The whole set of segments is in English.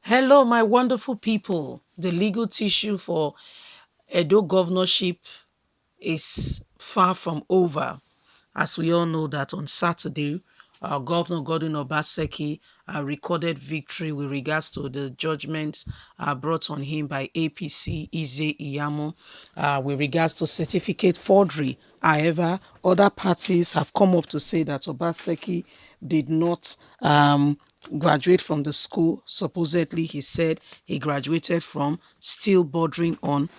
Hello, my wonderful people. The legal tissue for Edo governorship is far from over. As we all know that on Saturday, Governor Gordon Obaseki recorded victory with regards to the judgments brought on him by APC IYAMU with regards to certificate forgery. However, other parties have come up to say that Obaseki did not graduate from the school. Supposedly, he said he graduated from, still bordering on,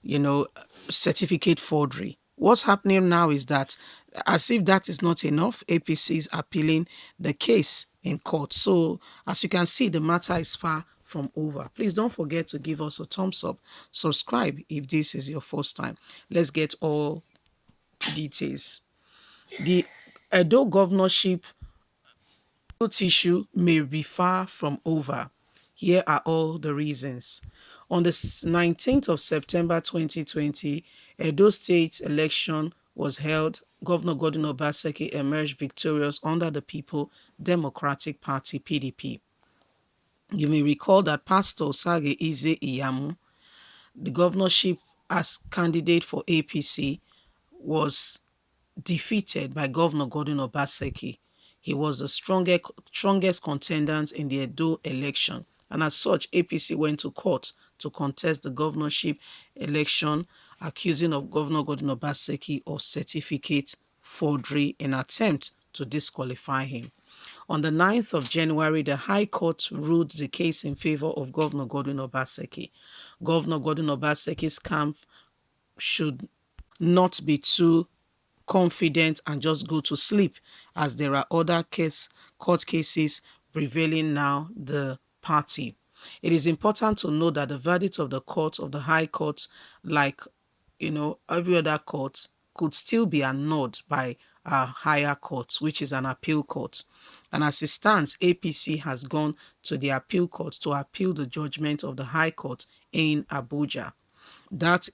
you know, certificate forgery. What's happening now is that, as if that is not enough, APC is appealing the case in court. So, as you can see, the matter is far from over. Please don't forget to give us a thumbs up, subscribe if this is your first time. Let's get all details. The Edo governorship issue may be far from over. Here are all the reasons. On the 19th of September 2020, Edo State election was held. Governor Gordon Obaseki emerged victorious under the People Democratic Party (PDP). You may recall that Pastor Sage Ize Iyamu, the governorship as candidate for APC, was defeated by Governor Gordon Obaseki. He was the strongest contender in the Edo election, and as such, APC went to court to contest the governorship election, accusing of Governor Gordon Obaseki of certificate forgery in attempt to disqualify him. On the 9th of January, the High Court ruled the case in favor of Governor Gordon Obaseki. Governor Gordon Obaseki's camp should not be too confident and just go to sleep, as there are other court cases prevailing now the party. It is important to know that the verdict of the court, of the High Court, like every other court, could still be annulled by a higher court, which is an appeal court. And as it stands, APC has gone to the appeal court to appeal the judgment of the High Court in Abuja. That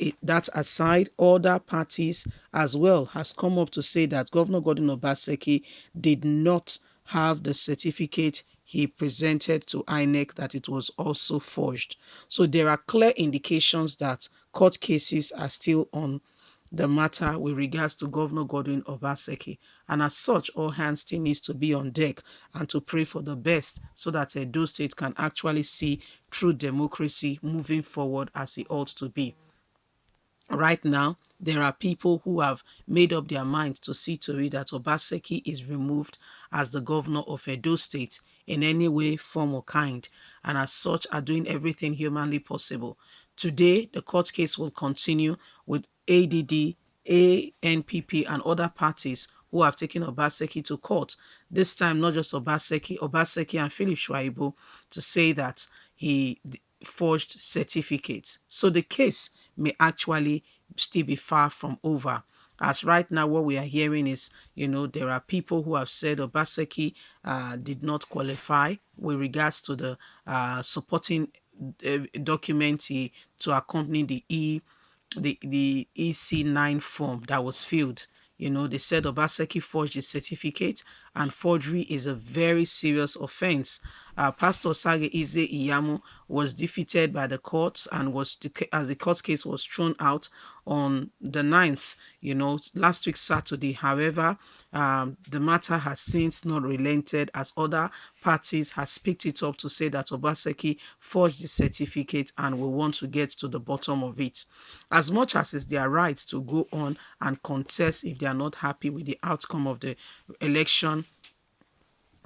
aside, other parties as well has come up to say that Governor Gordon Obaseki did not have the certificate he presented to INEC, that it was also forged. So there are clear indications that court cases are still on the matter with regards to Governor Gordon Obaseki. And as such, all hands still needs to be on deck and to pray for the best so that Edo State can actually see true democracy moving forward as it ought to be. Right now, there are people who have made up their minds to see to it that Obaseki is removed as the governor of Edo State in any way, form, or kind, and as such are doing everything humanly possible. Today, the court case will continue with ADD, ANPP, and other parties who have taken Obaseki to court. This time, not just Obaseki and Philip Shwaibu, to say that he forged certificates. So the case may actually still be far from over. As right now, what we are hearing is, there are people who have said Obaseki did not qualify with regards to the supporting document to accompany the EC9 form that was filled. They said Obaseki forged his certificate, and forgery is a very serious offense. Pastor Sage Ize Iyamu was defeated by the court and as the court case was thrown out on the 9th, last week Saturday. However, the matter has since not relented, as other parties has picked it up to say that Obaseki forged the certificate and will want to get to the bottom of it. As much as it's their right to go on and contest if they are not happy with the outcome of the election,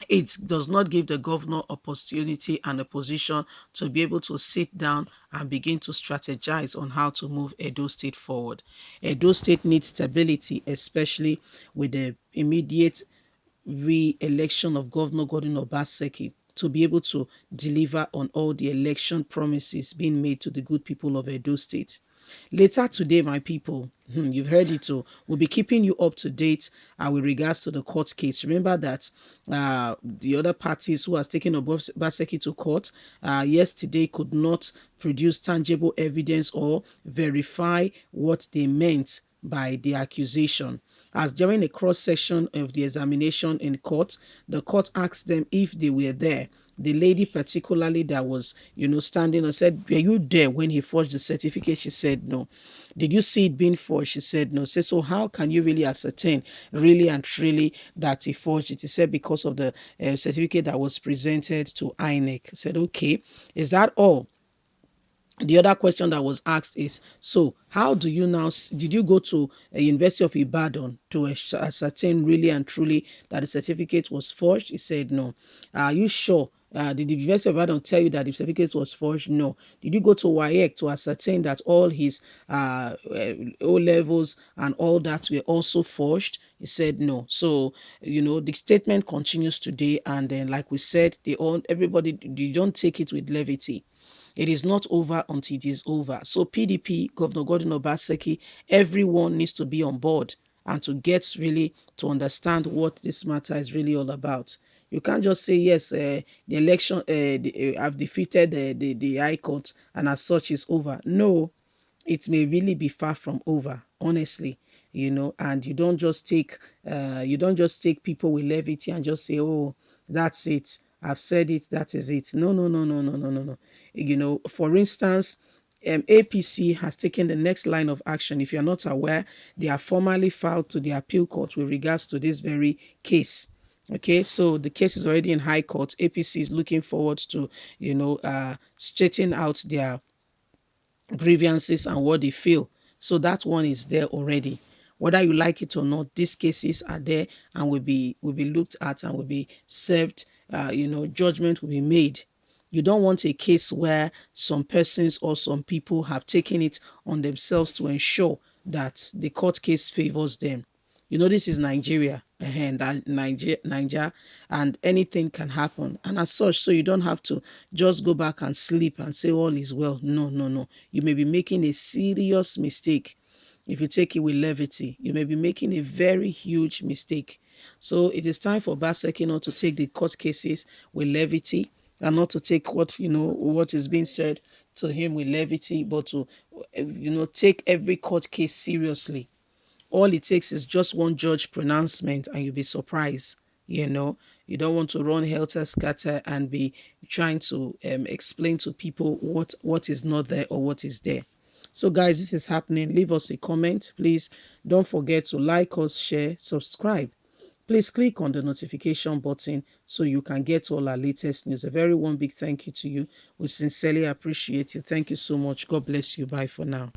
it does not give the governor opportunity and a position to be able to sit down and begin to strategize on how to move Edo State forward. Edo State needs stability, especially with the immediate re-election of Governor Gordon Obaseki, to be able to deliver on all the election promises being made to the good people of Edo State. Later today, my people, you've heard it too, we'll be keeping you up to date with regards to the court case. Remember that the other parties who has taken Obaseki to court yesterday could not produce tangible evidence or verify what they meant by the accusation. As during a cross section of the examination in court, the court asked them if they were there the lady particularly that was, standing and said, were you there when he forged the certificate? She said no. Did you see it being forged? She said no. Say, so how can you really ascertain really and truly that he forged it? He said because of the certificate that was presented to INEC. I said, okay, is that all? The other question that was asked is, so how do you now, did you go to a University of Ibadan to ascertain really and truly that the certificate was forged? He said no. Are you sure? Did the University of Ibadan tell you that the certificate was forged? No. Did you go to WAEC to ascertain that all his O levels and all that were also forged? He said no. So, the statement continues today, and then, like we said, everybody, you don't take it with levity. It is not over until it is over. So PDP, Governor Gordon Obaseki, everyone needs to be on board and to get really to understand what this matter is really all about. You can't just say, yes, the election, I've defeated the High Court and as such is over. No, it may really be far from over, honestly. And you don't just take people with levity and just say, oh, that's it, I've said it, that is it. No, no, no, no, no, no, no, no. For instance, APC has taken the next line of action. If you're not aware, they are formally filed to the appeal court with regards to this very case. Okay, so the case is already in high court. APC is looking forward to, straighten out their grievances and what they feel. So that one is there already. Whether you like it or not, these cases are there and will be looked at and will be served. Judgment will be made. You don't want a case where some persons or some people have taken it on themselves to ensure that the court case favors them. This is Nigeria, and Nigeria, and anything can happen. And as such, so you don't have to just go back and sleep and say all is well. No, no, no. You may be making a serious mistake. If you take it with levity, you may be making a very huge mistake. So it is time for Obaseki not to take the court cases with levity, and not to take what is being said to him with levity, but to take every court case seriously. All it takes is just one judge pronouncement and you'll be surprised. You don't want to run helter scatter and be trying to explain to people what is not there or what is there. So guys, this is happening. Leave us a comment. Please don't forget to like us, share, subscribe. Please click on the notification button so you can get all our latest news. A very one big thank you to you. We sincerely appreciate you. Thank you so much. God bless you. Bye for now.